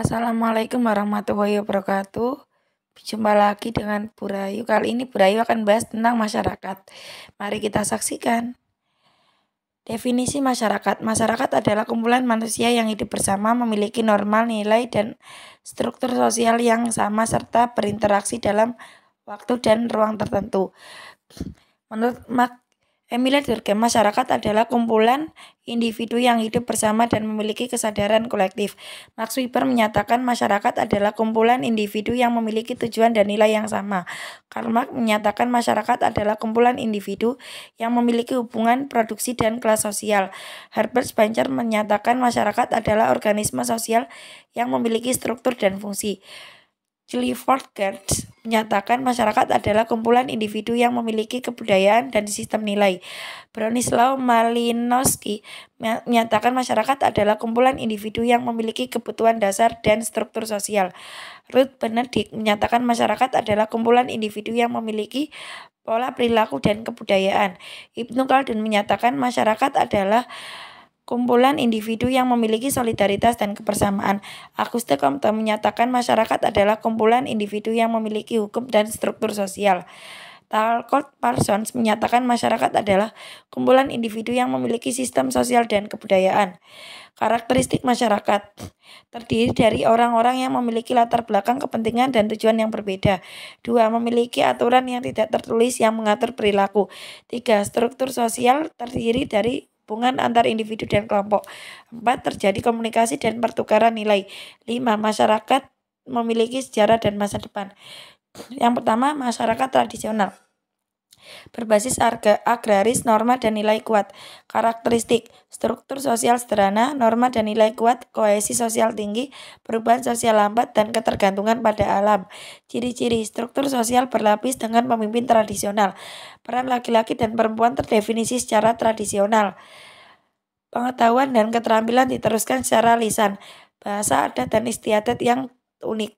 Assalamualaikum warahmatullahi wabarakatuh. Jumpa lagi dengan Bu Rayu. Kali ini Bu Rayu akan bahas tentang masyarakat. Mari kita saksikan. Definisi masyarakat. Masyarakat adalah kumpulan manusia yang hidup bersama, memiliki normal, nilai, dan struktur sosial yang sama serta berinteraksi dalam waktu dan ruang tertentu. Menurut Emilia Durkheim, masyarakat adalah kumpulan individu yang hidup bersama dan memiliki kesadaran kolektif. Max Weber menyatakan masyarakat adalah kumpulan individu yang memiliki tujuan dan nilai yang sama. Karl Marx menyatakan masyarakat adalah kumpulan individu yang memiliki hubungan produksi dan kelas sosial. Herbert Spencer menyatakan masyarakat adalah organisme sosial yang memiliki struktur dan fungsi. Clifford Geertz menyatakan masyarakat adalah kumpulan individu yang memiliki kebudayaan dan sistem nilai. Bronislaw Malinowski menyatakan masyarakat adalah kumpulan individu yang memiliki kebutuhan dasar dan struktur sosial. Ruth Benedict menyatakan masyarakat adalah kumpulan individu yang memiliki pola perilaku dan kebudayaan. Ibnu Khaldun menyatakan masyarakat adalah kumpulan individu yang memiliki solidaritas dan kebersamaan. Auguste Comte menyatakan masyarakat adalah kumpulan individu yang memiliki hukum dan struktur sosial. Talcott Parsons menyatakan masyarakat adalah kumpulan individu yang memiliki sistem sosial dan kebudayaan. Karakteristik masyarakat terdiri dari orang-orang yang memiliki latar belakang kepentingan dan tujuan yang berbeda. 2. Memiliki aturan yang tidak tertulis yang mengatur perilaku. 3. Struktur sosial terdiri dari hubungan antar individu dan kelompok. 4. Terjadi komunikasi dan pertukaran nilai. 5. Masyarakat memiliki sejarah dan masa depan. Yang pertama, masyarakat tradisional. Berbasis agraris, norma dan nilai kuat. Karakteristik: struktur sosial sederhana, norma dan nilai kuat, kohesi sosial tinggi, perubahan sosial lambat, dan ketergantungan pada alam. Ciri-ciri: struktur sosial berlapis dengan pemimpin tradisional. Peran laki-laki dan perempuan terdefinisi secara tradisional. Pengetahuan dan keterampilan diteruskan secara lisan. Bahasa, adat, dan istiadat yang unik.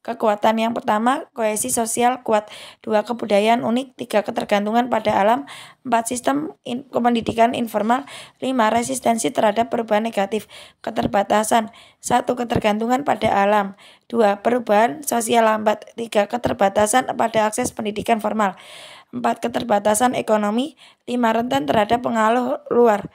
Kekuatan yang pertama, kohesi sosial kuat. 2. Kebudayaan unik. 3. Ketergantungan pada alam. 4. Sistem pendidikan informal. 5. Resistensi terhadap perubahan negatif. Keterbatasan. 1. Ketergantungan pada alam. 2. Perubahan sosial lambat. 3. Keterbatasan pada akses pendidikan formal. 4. Keterbatasan ekonomi. 5. Rentan terhadap pengaruh luar.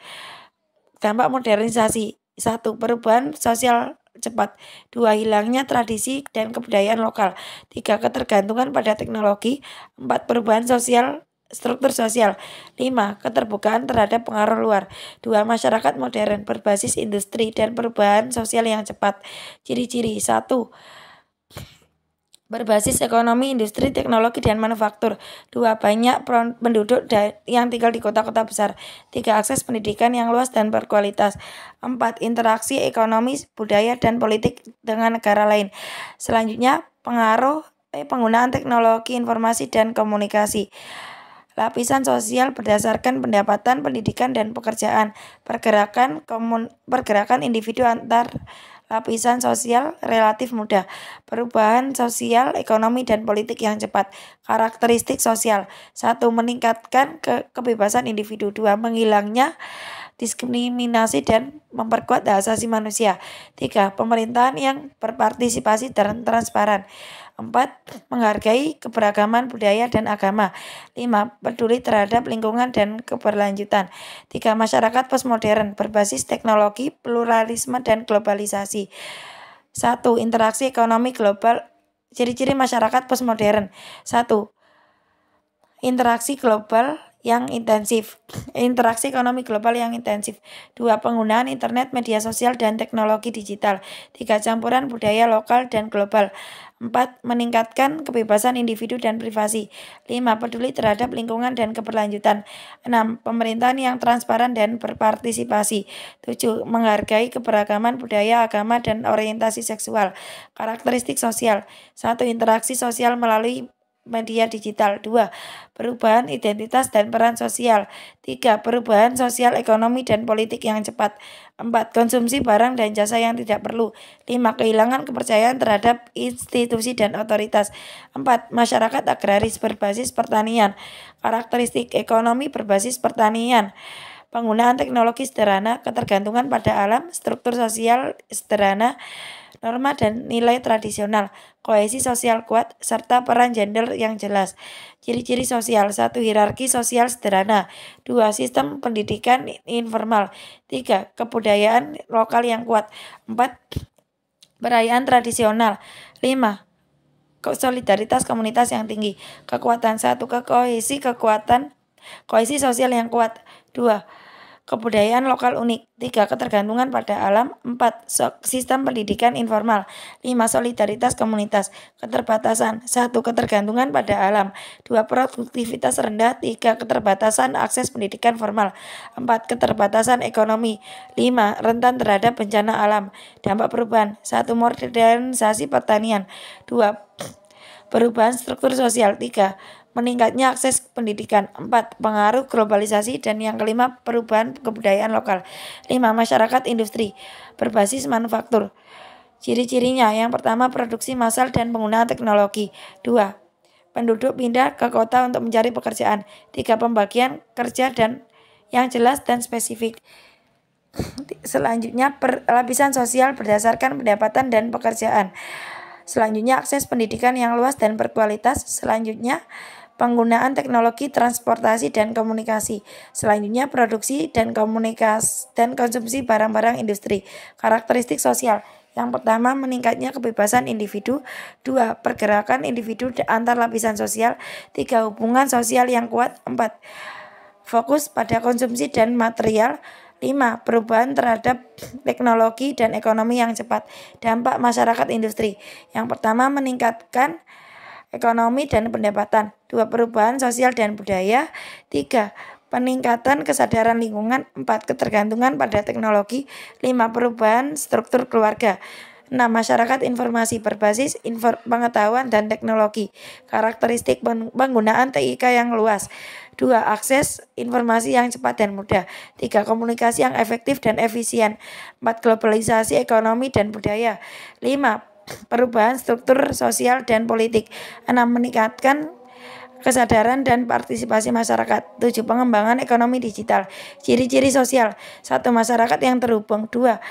Dampak modernisasi. 1. Perubahan sosial cepat. 2. Hilangnya tradisi dan kebudayaan lokal. 3. Ketergantungan pada teknologi. 4. Perubahan sosial struktur sosial. 5. Keterbukaan terhadap pengaruh luar. 2. Masyarakat modern berbasis industri dan perubahan sosial yang cepat. Ciri-ciri. 1. Berbasis ekonomi, industri, teknologi, dan manufaktur. 2. Banyak penduduk yang tinggal di kota-kota besar. 3. Akses pendidikan yang luas dan berkualitas. 4. Interaksi ekonomi, budaya, dan politik dengan negara lain. Selanjutnya, penggunaan teknologi informasi dan komunikasi. Lapisan sosial berdasarkan pendapatan, pendidikan, dan pekerjaan. Pergerakan individu antar lapisan sosial relatif mudah. Perubahan sosial, ekonomi, dan politik yang cepat. Karakteristik sosial. 1. Meningkatkan kebebasan individu. 2. Menghilangnya diskriminasi dan memperkuat hak asasi manusia. 3. Pemerintahan yang berpartisipasi dan transparan. 4. Menghargai keberagaman budaya dan agama. 5. Peduli terhadap lingkungan dan keberlanjutan. 3. Masyarakat postmodern berbasis teknologi, pluralisme, dan globalisasi. 1. Interaksi ekonomi global. Ciri-ciri masyarakat postmodern. 1. Interaksi global yang intensif. Interaksi ekonomi global yang intensif. 2. Penggunaan internet, media sosial, dan teknologi digital. 3. Campuran budaya lokal dan global. 4. Meningkatkan kebebasan individu dan privasi. 5. Peduli terhadap lingkungan dan keberlanjutan. 6. Pemerintahan yang transparan dan berpartisipasi. 7. Menghargai keberagaman budaya, agama, dan orientasi seksual. Karakteristik sosial. 1. Interaksi sosial melalui media digital. 2. Perubahan identitas dan peran sosial. 3. Perubahan sosial, ekonomi, dan politik yang cepat. 4. Konsumsi barang dan jasa yang tidak perlu. 5. Kehilangan kepercayaan terhadap institusi dan otoritas. 4. Masyarakat agraris berbasis pertanian. Karakteristik ekonomi berbasis pertanian. Penggunaan teknologi sederhana, ketergantungan pada alam, struktur sosial sederhana, norma dan nilai tradisional, kohesi sosial kuat, serta peran gender yang jelas. Ciri-ciri sosial: 1. Hierarki sosial sederhana. 2. Sistem pendidikan informal. 3. Kebudayaan lokal yang kuat. 4. Perayaan tradisional. 5. Solidaritas komunitas yang tinggi. Kekuatan: 1. Kohesi sosial yang kuat. 2. Kebudayaan lokal unik. 3. Ketergantungan pada alam. 4. Sistem pendidikan informal. 5. Solidaritas komunitas. Keterbatasan: 1. Ketergantungan pada alam. 2. Produktivitas rendah. 3. Keterbatasan akses pendidikan formal. 4. Keterbatasan ekonomi. 5. Rentan terhadap bencana alam. Dampak perubahan: 1. Modernisasi pertanian. 2. Perubahan struktur sosial. 3. Meningkatnya akses pendidikan. 4. Pengaruh globalisasi. Dan yang kelima, perubahan kebudayaan lokal. 5. Masyarakat industri berbasis manufaktur. Ciri-cirinya: yang pertama, produksi massal dan penggunaan teknologi. 2. Penduduk pindah ke kota untuk mencari pekerjaan. 3. Pembagian kerja dan yang jelas dan spesifik. Selanjutnya, lapisan sosial berdasarkan pendapatan dan pekerjaan. Selanjutnya, akses pendidikan yang luas dan berkualitas. Selanjutnya, penggunaan teknologi transportasi dan komunikasi. Selanjutnya, produksi dan konsumsi barang-barang industri. Karakteristik sosial: yang pertama, meningkatnya kebebasan individu. 2. Pergerakan individu antar lapisan sosial. 3. Hubungan sosial yang kuat. 4. Fokus pada konsumsi dan material. 5. Perubahan terhadap teknologi dan ekonomi yang cepat. Dampak masyarakat industri: yang pertama, meningkatkan ekonomi dan pendapatan. 2. Perubahan sosial dan budaya. 3. Peningkatan kesadaran lingkungan. 4. Ketergantungan pada teknologi. 5. Perubahan struktur keluarga. 6. Masyarakat informasi berbasis pengetahuan dan teknologi. Karakteristik penggunaan TIK yang luas. 2. Akses informasi yang cepat dan mudah. 3. Komunikasi yang efektif dan efisien. 4. Globalisasi ekonomi dan budaya. 5. Perubahan struktur sosial dan politik. 6. Meningkatkan kesadaran dan partisipasi masyarakat. 7. Pengembangan ekonomi digital. Ciri-ciri sosial: 1. Masyarakat yang terhubung. 2.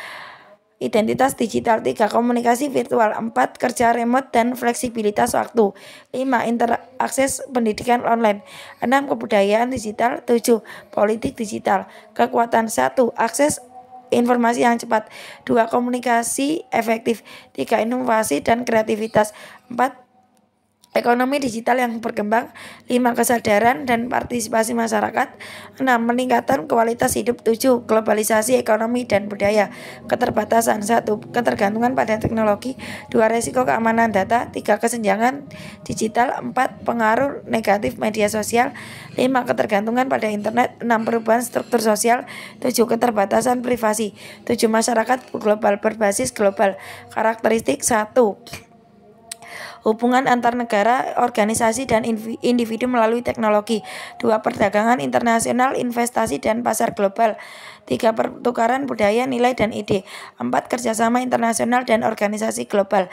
Identitas digital. 3. Komunikasi virtual. 4. Kerja remote dan fleksibilitas waktu. 5. Akses pendidikan online. 6. Kebudayaan digital. 7. Politik digital. Kekuatan: 1. Akses informasi yang cepat. 2. Komunikasi efektif. 3. Inovasi dan kreativitas. 4. Ekonomi digital yang berkembang. 5. Kesadaran dan partisipasi masyarakat. 6. Meningkatan kualitas hidup. 7. Globalisasi ekonomi dan budaya. Keterbatasan: 1. Ketergantungan pada teknologi. 2. Resiko keamanan data. 3. Kesenjangan digital. 4. Pengaruh negatif media sosial. 5. Ketergantungan pada internet. 6. Perubahan struktur sosial. 7. Keterbatasan privasi. 7. Masyarakat global berbasis global. Karakteristik: 1. Hubungan antar negara, organisasi, dan individu melalui teknologi. 2. Perdagangan internasional, investasi, dan pasar global. 3. Pertukaran budaya, nilai, dan ide. 4. Kerjasama internasional dan organisasi global.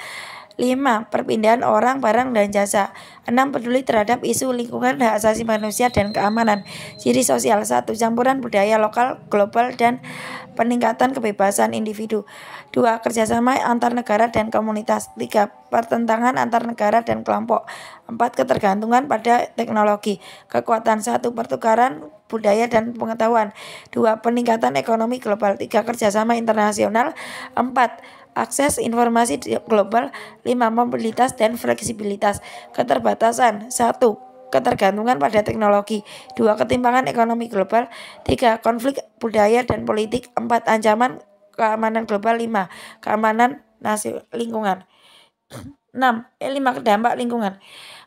5. Perpindahan orang, barang, dan jasa. 6. Peduli terhadap isu lingkungan, hak asasi manusia, dan keamanan. Ciri sosial: 1. Campuran budaya lokal, global, dan peningkatan kebebasan individu. 2. Kerjasama antar negara dan komunitas. 3. Pertentangan antar negara dan kelompok. 4. Ketergantungan pada teknologi. Kekuatan: 1. Pertukaran budaya dan pengetahuan. 2. Peningkatan ekonomi global. 3. Kerjasama internasional. 4. Akses informasi global. 5. Mobilitas dan fleksibilitas. Keterbatasan: 1. Ketergantungan pada teknologi. 2. Ketimpangan ekonomi global. 3. Konflik budaya dan politik. 4. Ancaman keamanan global. 5. Keamanan lingkungan. 5. Dampak lingkungan.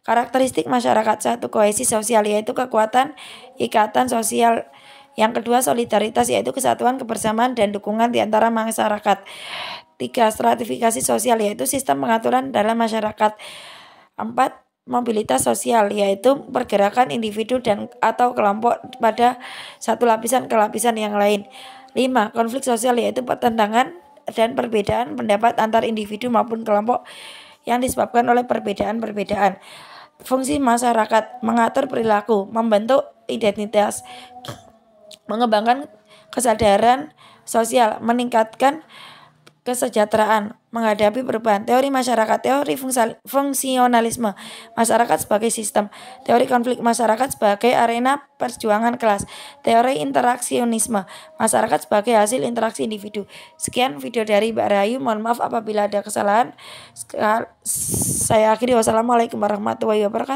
Karakteristik masyarakat: 1. Kohesi sosial, yaitu kekuatan ikatan sosial. Yang kedua, solidaritas, yaitu kesatuan, kebersamaan, dan dukungan di antara masyarakat. 3. Stratifikasi sosial, yaitu sistem pengaturan dalam masyarakat. 4. Mobilitas sosial, yaitu pergerakan individu dan atau kelompok pada satu lapisan ke lapisan yang lain. 5. Konflik sosial, yaitu pertentangan dan perbedaan pendapat antar individu maupun kelompok yang disebabkan oleh perbedaan-perbedaan. Fungsi masyarakat: mengatur perilaku, membentuk identitas, mengembangkan kesadaran sosial, meningkatkan kesejahteraan menghadapi perubahan. Teori masyarakat, teori fungsionalisme masyarakat sebagai sistem, teori konflik masyarakat sebagai arena perjuangan kelas, teori interaksionisme masyarakat sebagai hasil interaksi individu. Sekian video dari Mbak Rahayu, mohon maaf apabila ada kesalahan. Saya akhiri, wassalamualaikum warahmatullahi wabarakatuh.